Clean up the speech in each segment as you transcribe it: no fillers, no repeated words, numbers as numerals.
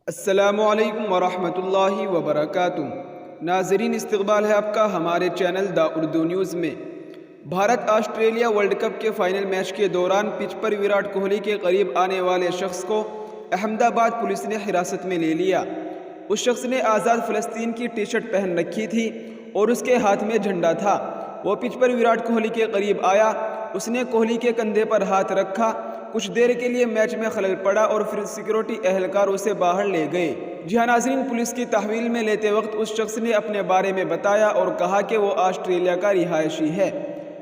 السلام علیکم ورحمۃ اللہ وبرکاتہ۔ ناظرین، استقبال ہے آپ کا ہمارے چینل دا اردو نیوز میں۔ بھارت آسٹریلیا ورلڈ کپ کے فائنل میچ کے دوران پچ پر وراٹ کوہلی کے قریب آنے والے شخص کو احمد آباد پولیس نے حراست میں لے لیا۔ اس شخص نے آزاد فلسطین کی ٹی شرٹ پہن رکھی تھی اور اس کے ہاتھ میں جھنڈا تھا۔ وہ پچ پر وراٹ کوہلی کے قریب آیا، اس نے کوہلی کے کندھے پر ہاتھ رکھا۔ کچھ دیر کے لیے میچ میں خلل پڑا اور پھر سیکیورٹی اہلکار اسے باہر لے گئے۔ جی ہاں ناظرین، پولیس کی تحویل میں لیتے وقت اس شخص نے اپنے بارے میں بتایا اور کہا کہ وہ آسٹریلیا کا رہائشی ہے۔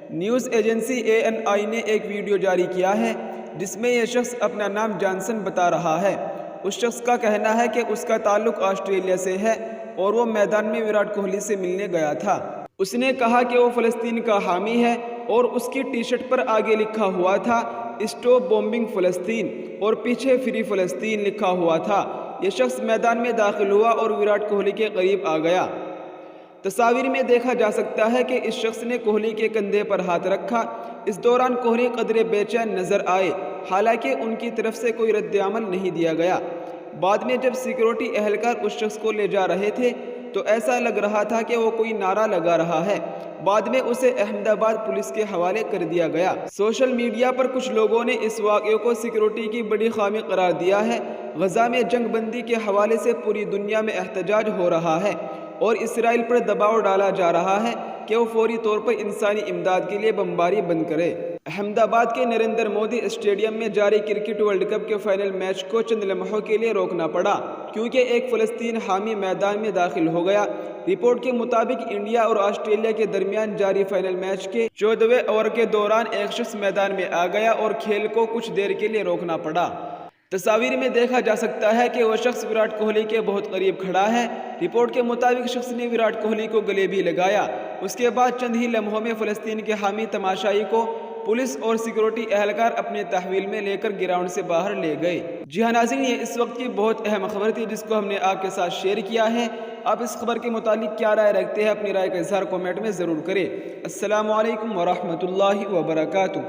نیوز ایجنسی ANI نے ایک ویڈیو جاری کیا ہے جس میں یہ شخص اپنا نام جانسن بتا رہا ہے۔ اس شخص کا کہنا ہے کہ اس کا تعلق آسٹریلیا سے ہے اور وہ میدان میں وراٹ کوہلی سے ملنے گیا تھا۔ اس نے کہا کہ وہ فلسطین کا حامی ہے اور اس کی ٹی شرٹ پر آگے لکھا ہوا تھا اسٹاپ بومبنگ فلسطین اور پیچھے فری فلسطین لکھا ہوا تھا۔ یہ شخص میدان میں داخل ہوا اور وراٹ کوہلی کے قریب آ گیا۔ تصاویر میں دیکھا جا سکتا ہے کہ اس شخص نے کوہلی کے کندھے پر ہاتھ رکھا۔ اس دوران کوہلی قدرے بے چین نظر آئے، حالانکہ ان کی طرف سے کوئی رد عمل نہیں دیا گیا۔ بعد میں جب سیکیورٹی اہلکار اس شخص کو لے جا رہے تھے تو ایسا لگ رہا تھا کہ وہ کوئی نعرہ لگا رہا ہے۔ بعد میں اسے احمد آباد پولیس کے حوالے کر دیا گیا۔ سوشل میڈیا پر کچھ لوگوں نے اس واقعے کو سیکیورٹی کی بڑی خامی قرار دیا ہے۔ غزہ میں جنگ بندی کے حوالے سے پوری دنیا میں احتجاج ہو رہا ہے اور اسرائیل پر دباؤ ڈالا جا رہا ہے کہ وہ فوری طور پر انسانی امداد کے لیے بمباری بند کرے۔ احمد آباد کے نریندر مودی اسٹیڈیم میں جاری کرکٹ ورلڈ کپ کے فائنل میچ کو چند لمحوں کے لیے روکنا پڑا کیونکہ ایک فلسطین حامی میدان میں داخل ہو گیا۔ رپورٹ کے مطابق انڈیا اور آسٹریلیا کے درمیان جاری فائنل میچ کے 14ویں اوور کے دوران ایک شخص میدان میں آ گیا اور کھیل کو کچھ دیر کے لیے روکنا پڑا۔ تصاویر میں دیکھا جا سکتا ہے کہ وہ شخص وراٹ کوہلی کے بہت قریب کھڑا ہے۔ رپورٹ کے مطابق شخص نے وراٹ کوہلی کو گلے بھی لگایا۔ اس کے بعد چند ہی لمحوں میں فلسطین کے حامی تماشائی کو پولیس اور سیکیورٹی اہلکار اپنے تحویل میں لے کر گراؤنڈ سے باہر لے گئے۔ جی ہاں ناظرین، یہ اس وقت کی بہت اہم خبر تھی جس کو ہم نے آپ کے ساتھ شیئر کیا ہے۔ آپ اس خبر کے متعلق کیا رائے رکھتے ہیں؟ اپنی رائے کا اظہار کمنٹ میں ضرور کریں۔ السلام علیکم ورحمۃ اللہ وبرکاتہ۔